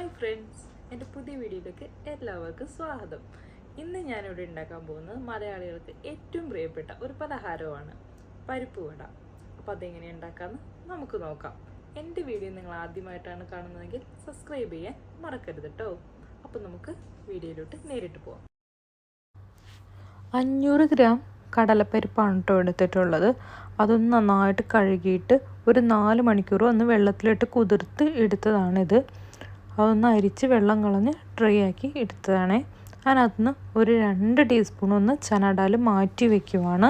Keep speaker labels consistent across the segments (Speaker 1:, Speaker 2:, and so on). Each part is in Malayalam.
Speaker 1: ഹായ് ഫ്രണ്ട്സ്, എൻ്റെ പുതിയ വീഡിയോയിലേക്ക് എല്ലാവർക്കും സ്വാഗതം. ഇന്ന് ഞാനിവിടെ ഉണ്ടാക്കാൻ പോകുന്നത് മലയാളികൾക്ക് ഏറ്റവും പ്രിയപ്പെട്ട ഒരു പലഹാരമാണ് പരിപ്പ് വട. അപ്പോൾ അതെങ്ങനെയാണ് ഉണ്ടാക്കാമെന്ന് നമുക്ക് നോക്കാം. എൻ്റെ വീഡിയോ നിങ്ങൾ ആദ്യമായിട്ടാണ് കാണുന്നതെങ്കിൽ സബ്സ്ക്രൈബ് ചെയ്യാൻ മറക്കരുത് കേട്ടോ. അപ്പോൾ നമുക്ക് വീഡിയോയിലോട്ട് നേരിട്ട് പോകാം.
Speaker 2: 500 ഗ്രാം കടലപ്പരിപ്പാണ് കേട്ടോ എടുത്തിട്ടുള്ളത്. അതൊന്ന് നന്നായിട്ട് കഴുകിയിട്ട് ഒരു 4 മണിക്കൂർ ഒന്ന് വെള്ളത്തിലിട്ട് കുതിർത്ത് എടുത്തതാണിത്. അതൊന്ന് അരിച്ച് വെള്ളം കളഞ്ഞ് ഡ്രൈ ആക്കി എടുത്തതാണ്. അതിനകത്തുനിന്ന് ഒരു 2 ടീസ്പൂൺ ഒന്ന് ചനഡാൽ മാറ്റി വയ്ക്കുവാണ്.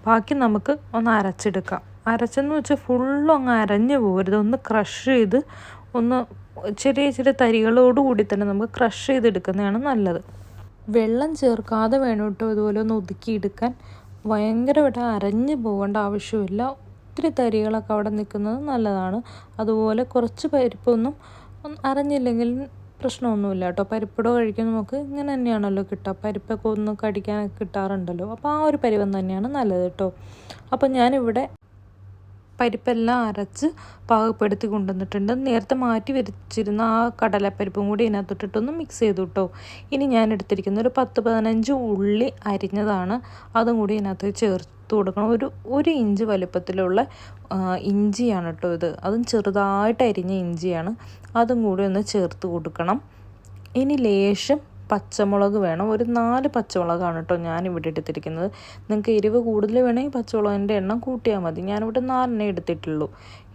Speaker 2: ബാക്കി നമുക്ക് ഒന്ന് അരച്ചെടുക്കാം. അരച്ചെന്ന് വെച്ചാൽ ഫുള്ളും അങ്ങ് അരഞ്ഞു പോകരുത്, ഒന്ന് ക്രഷ് ചെയ്ത് ഒന്ന് ചെറിയ ചെറിയ തരികളോടുകൂടി തന്നെ നമുക്ക് ക്രഷ് ചെയ്തെടുക്കുന്നതാണ് നല്ലത്. വെള്ളം ചേർക്കാതെ വേണം കേട്ടോ ഇതുപോലെ ഒന്ന് ഒതുക്കിയെടുക്കാൻ. ഭയങ്കരമായിട്ട് അരഞ്ഞു പോകേണ്ട ആവശ്യമില്ല. ഒത്തിരി തരികളൊക്കെ അവിടെ നിൽക്കുന്നത് നല്ലതാണ്. അതുപോലെ കുറച്ച് പരിപ്പൊന്നും അരഞ്ഞില്ലെങ്കിൽ പ്രശ്നമൊന്നുമില്ല കേട്ടോ. പരിപ്പിട കഴിക്കാൻ നമുക്ക് ഇങ്ങനെ തന്നെയാണല്ലോ കിട്ടുക. പരിപ്പൊക്കെ ഒന്ന് കടിക്കാനൊക്കെ കിട്ടാറുണ്ടല്ലോ. അപ്പോൾ ആ ഒരു പരിവം തന്നെയാണ് നല്ലത് കേട്ടോ. അപ്പോൾ ഞാനിവിടെ പരിപ്പെല്ലാം അരച്ച് പാകപ്പെടുത്തി കൊണ്ടുവന്നിട്ടുണ്ട്. നേരത്തെ മാറ്റി വെച്ചിരുന്ന ആ കടലപ്പരിപ്പും കൂടി ഇതിനകത്തിട്ടൊന്ന് മിക്സ് ചെയ്തു കേട്ടോ. ഇനി ഞാൻ എടുത്തിരിക്കുന്ന ഒരു 10-15 ഉള്ളി അരിഞ്ഞതാണ്. അതും കൂടി ഇതിനകത്ത് ചേർത്ത് കൊടുക്കണം. ഒരു ഇഞ്ച് വലുപ്പത്തിലുള്ള ഇഞ്ചിയാണ് കേട്ടോ ഇത്. അതും ചെറുതായിട്ട് അരിഞ്ഞ ഇഞ്ചിയാണ്. അതും കൂടി ഒന്ന് ചേർത്ത് കൊടുക്കണം. ഇനി ലേശം പച്ചമുളക് വേണം. ഒരു 4 പച്ചമുളകാണ് കേട്ടോ ഞാനിവിടെ എടുത്തിരിക്കുന്നത്. നിങ്ങൾക്ക് എരിവ് കൂടുതൽ വേണമെങ്കിൽ പച്ചമുളകിൻ്റെ എണ്ണം കൂട്ടിയാൽ മതി. ഞാനിവിടെ 4 എടുത്തിട്ടുള്ളൂ.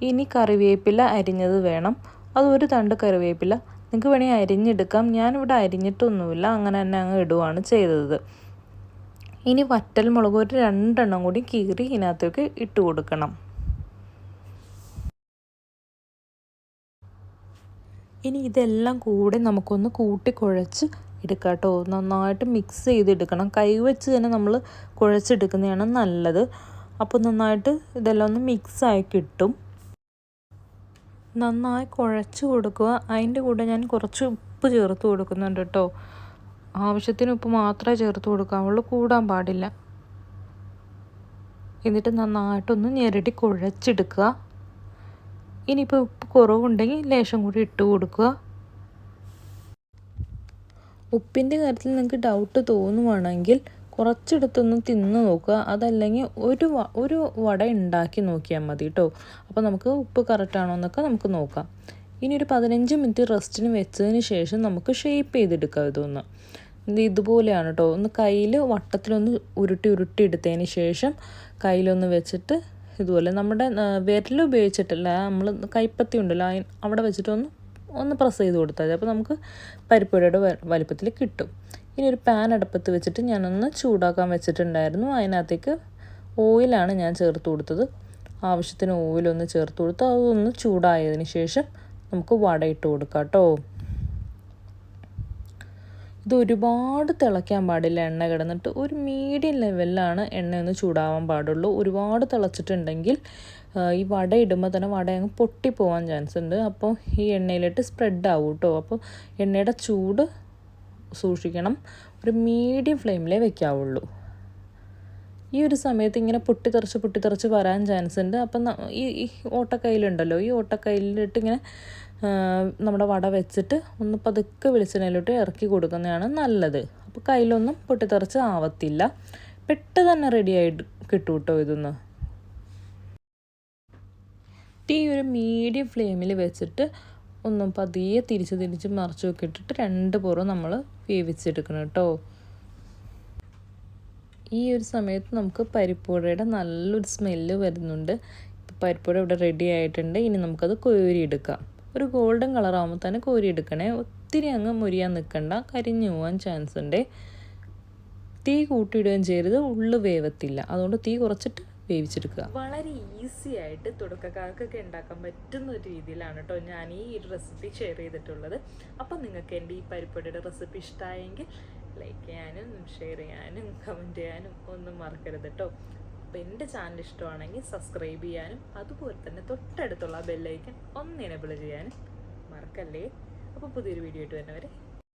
Speaker 2: ഇനി കറിവേപ്പില അരിഞ്ഞത് വേണം. അത് ഒരു തണ്ട് കറിവേപ്പില നിങ്ങൾക്ക് വേണമെങ്കിൽ അരിഞ്ഞെടുക്കാം. ഞാനിവിടെ അരിഞ്ഞിട്ടൊന്നുമില്ല, അങ്ങനെ തന്നെ അങ്ങ് ഇടുകയാണ് ചെയ്തത്. ഇനി വറ്റൽ മുളക് ഒരു 2 കൂടി കീറി ഇതിനകത്തേക്ക് ഇട്ട് കൊടുക്കണം. ഇനി ഇതെല്ലാം കൂടെ നമുക്കൊന്ന് കൂട്ടിക്കുഴച്ച് എടുക്കാം കേട്ടോ. നന്നായിട്ട് മിക്സ് ചെയ്തെടുക്കണം. കൈവച്ച് തന്നെ നമ്മൾ കുഴച്ചെടുക്കുന്നതാണ് നല്ലത്. അപ്പോൾ നന്നായിട്ട് ഇതെല്ലാം ഒന്ന് മിക്സായി കിട്ടും. നന്നായി കുഴച്ച് കൊടുക്കുക. അതിൻ്റെ കൂടെ ഞാൻ കുറച്ച് ഉപ്പ് ചേർത്ത് കൊടുക്കുന്നുണ്ട് കേട്ടോ. ആവശ്യത്തിന് ഉപ്പ് മാത്രമേ ചേർത്ത് കൊടുക്കാവുള്ളൂ, കൂടാൻ പാടില്ല. എന്നിട്ട് നന്നായിട്ടൊന്ന് ഞെരടി കുഴച്ചെടുക്കുക. ഇനിയിപ്പോൾ ഉപ്പ് കുറവുണ്ടെങ്കിൽ ലേശം കൂടി ഇട്ട് കൊടുക്കുക. ഉപ്പിൻ്റെ കാര്യത്തിൽ നിങ്ങൾക്ക് ഡൗട്ട് തോന്നുവാണെങ്കിൽ കുറച്ചെടുത്തൊന്ന് തിന്ന് നോക്കുക. അതല്ലെങ്കിൽ ഒരു വട ഉണ്ടാക്കി നോക്കിയാൽ മതി കേട്ടോ. അപ്പോൾ നമുക്ക് ഉപ്പ് കറക്റ്റാണോ എന്നൊക്കെ നമുക്ക് നോക്കാം. ഇനി ഒരു 15 മിനിറ്റ് റെസ്റ്റിന് വെച്ചതിന് ശേഷം നമുക്ക് ഷേപ്പ് ചെയ്തെടുക്കാം. ഇതുപോലെയാണ് കേട്ടോ. ഒന്ന് കയ്യിൽ വട്ടത്തിലൊന്ന് ഉരുട്ടി എടുത്തതിന് ശേഷം കയ്യിലൊന്ന് വെച്ചിട്ട് ഇതുപോലെ നമ്മുടെ വിരൽ ഉപയോഗിച്ചിട്ടല്ല, നമ്മൾ കൈപ്പത്തി ഉണ്ടല്ലോ അവിടെ വെച്ചിട്ടൊന്ന് പ്രസ് ചെയ്ത് കൊടുത്താൽ മതി. അപ്പോൾ നമുക്ക് പരിപ്പുവടയുടെ വലിപ്പത്തിൽ കിട്ടും. ഇനി ഒരു പാൻ അടുപ്പത്ത് വെച്ചിട്ട് ഞാനൊന്ന് ചൂടാക്കാൻ വെച്ചിട്ടുണ്ടായിരുന്നു. അതിനകത്തേക്ക് ഓയിലാണ് ഞാൻ ചേർത്ത് കൊടുത്തത്. ആവശ്യത്തിന് ഓയിലൊന്ന് ചേർത്ത് കൊടുത്ത് അതൊന്ന് ചൂടായതിന് ശേഷം നമുക്ക് വട ഇട്ട് കൊടുക്കാം കേട്ടോ. ഇത് ഒരുപാട് തിളയ്ക്കാൻ പാടില്ല. എണ്ണ കിടന്നിട്ട് ഒരു മീഡിയം ലെവലിലാണ് എണ്ണയൊന്ന് ചൂടാവാൻ പാടുള്ളൂ. ഒരുപാട് തിളച്ചിട്ടുണ്ടെങ്കിൽ ഈ വട ഇടുമ്പോൾ തന്നെ വട അങ്ങ് പൊട്ടിപ്പോവാൻ ചാൻസ് ഉണ്ട്. അപ്പോൾ ഈ എണ്ണയിലിട്ട് സ്പ്രെഡ് ആവും കേട്ടോ. അപ്പോൾ എണ്ണയുടെ ചൂട് സൂക്ഷിക്കണം. ഒരു മീഡിയം ഫ്ലെയിമിലേ വെക്കാവുള്ളൂ. ഈ ഒരു സമയത്ത് ഇങ്ങനെ പൊട്ടിത്തെറിച്ച് വരാൻ ചാൻസ് ഉണ്ട്. അപ്പം ഈ ഓട്ടക്കൈയിലുണ്ടല്ലോ, ഈ ഓട്ടക്കൈയിലിട്ട് ഇങ്ങനെ നമ്മുടെ വട വെച്ചിട്ട് ഒന്ന് പതുക്കെ വെളിച്ചെണ്ണയിലോട്ട് ഇറക്കി കൊടുക്കുന്നതാണ് നല്ലത്. അപ്പോൾ കയ്യിലൊന്നും പൊട്ടിത്തെറിച്ച് ആവത്തില്ല. പെട്ടെന്ന് തന്നെ റെഡിയായിട്ട് കിട്ടും കേട്ടോ ഇതൊന്ന്. തീ ഒരു മീഡിയം ഫ്ലെയിമിൽ വെച്ചിട്ട് ഒന്നും പതിയെ തിരിച്ച് മറിച്ച് ഒക്കെ ഇട്ടിട്ട് 2 പുറം നമ്മൾ വേവിച്ചെടുക്കണം കേട്ടോ. ഈ ഒരു സമയത്ത് നമുക്ക് പരിപ്പുവടയുടെ നല്ലൊരു സ്മെല്ല് വരുന്നുണ്ട്. ഇപ്പോൾ പരിപ്പുവട ഇവിടെ റെഡി ആയിട്ടുണ്ട്. ഇനി നമുക്കത് കോരിയെടുക്കാം. ഒരു ഗോൾഡൻ കളറാകുമ്പോൾ തന്നെ കോരിയെടുക്കണേ. ഒത്തിരി അങ്ങ് മുരിയാൻ നിൽക്കണ്ട, കരിഞ്ഞു പോകാൻ ചാൻസ് ഉണ്ട്. തീ കൂട്ടിയിടുകയും ചെയ്യരുത്, ഉള്ളു വേവത്തില്ല. അതുകൊണ്ട് തീ കുറച്ചിട്ട് വേവിച്ചെടുക്കുക.
Speaker 1: വളരെ ഈസി ആയിട്ട് തുടക്കക്കാർക്കൊക്കെ ഉണ്ടാക്കാൻ പറ്റുന്ന ഒരു രീതിയിലാണ് കേട്ടോ ഞാൻ ഈ റെസിപ്പി ഷെയർ ചെയ്തിട്ടുള്ളത്. അപ്പം നിങ്ങൾക്ക് എൻ്റെ ഈ പരിപ്പുവടയുടെ റെസിപ്പി ഇഷ്ടമായെങ്കിൽ ലൈക്ക് ചെയ്യാനും ഷെയർ ചെയ്യാനും കമൻറ്റ് ചെയ്യാനും ഒന്നും മറക്കരുത് കേട്ടോ. അപ്പോൾ എൻ്റെ ചാനൽ ഇഷ്ടമാണെങ്കിൽ സബ്സ്ക്രൈബ് ചെയ്യാനും അതുപോലെ തന്നെ തൊട്ടടുത്തുള്ള ബെല്ലൈക്കൻ ഒന്ന് എനേബിൾ ചെയ്യാനും മറക്കല്ലേ. അപ്പോൾ പുതിയൊരു വീഡിയോ ആയിട്ട് വരുന്നവരെ